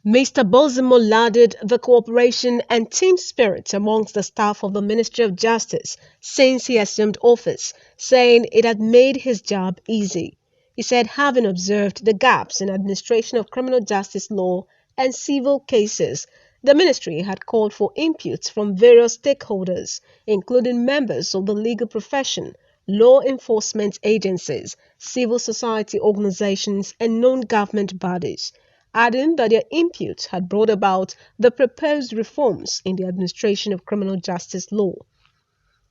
Mr. Bozimo lauded the cooperation and team spirit amongst the staff of the Ministry of Justice since he assumed office, saying it had made his job easy. He said having observed the gaps in administration of criminal justice law and civil cases, the ministry had called for inputs from various stakeholders, including members of the legal profession, law enforcement agencies, civil society organizations, and non-government bodies, adding that their input had brought about the proposed reforms in the administration of criminal justice law.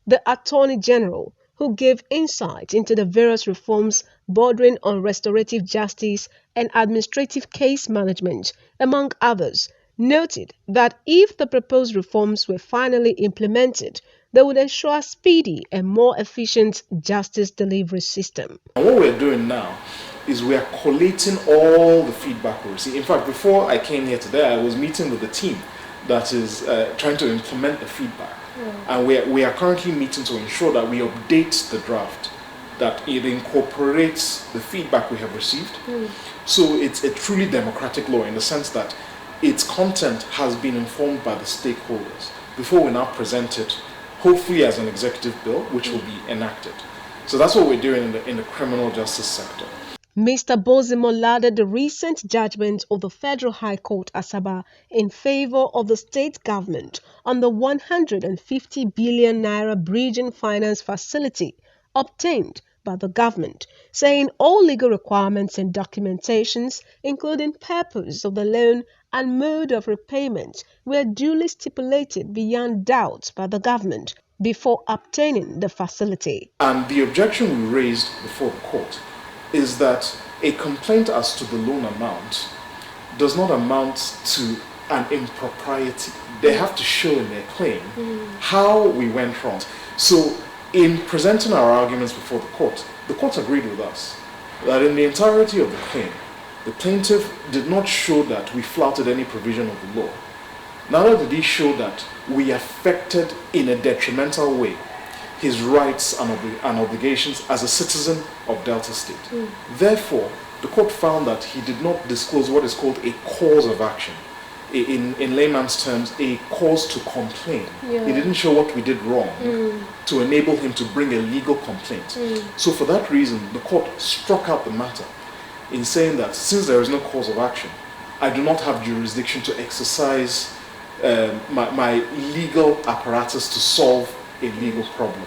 The Attorney General, who gave insight into the various reforms bordering on restorative justice and administrative case management, among others, noted that if the proposed reforms were finally implemented, they would ensure a speedy and more efficient justice delivery system. What we're doing now is we are collating all the feedback we receive. In fact, before I came here today, I was meeting with the team that is trying to implement the feedback. And we are currently meeting to ensure that we update the draft, that it incorporates the feedback we have received. So it's a truly democratic law in the sense that its content has been informed by the stakeholders before we now present it, hopefully as an executive bill, which will be enacted. So that's what we're doing in the criminal justice sector. Mr. Bozimo lauded the recent judgment of the Federal High Court Asaba in favor of the state government on the 150 billion naira bridging finance facility obtained by the government, saying all legal requirements and documentations, including purpose of the loan and mode of repayment, were duly stipulated beyond doubt by the government before obtaining the facility. And the objection we raised before the court is that a complaint as to the loan amount does not amount to an impropriety. They have to show in their claim how we went wrong. So in presenting our arguments before the court agreed with us that in the entirety of the claim, the plaintiff did not show that we flouted any provision of the law. Neither did he show that we affected in a detrimental way his rights and obligations as a citizen of Delta State. Therefore, the court found that he did not disclose what is called a cause of action. In layman's terms, a cause to complain. He didn't show what we did wrong to enable him to bring a legal complaint. So for that reason, the court struck out the matter in saying that since there is no cause of action, I do not have jurisdiction to exercise my legal apparatus to solve a legal problem.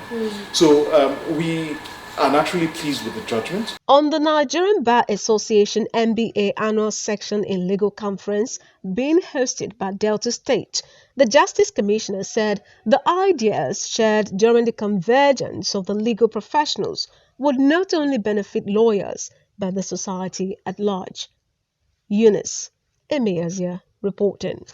So we are naturally pleased with the judgment. On the Nigerian Bar Association NBA Annual Section in Legal Conference being hosted by Delta State, the Justice Commissioner said the ideas shared during the convergence of the legal professionals would not only benefit lawyers, but the society at large. Eunice Emeyazia reporting.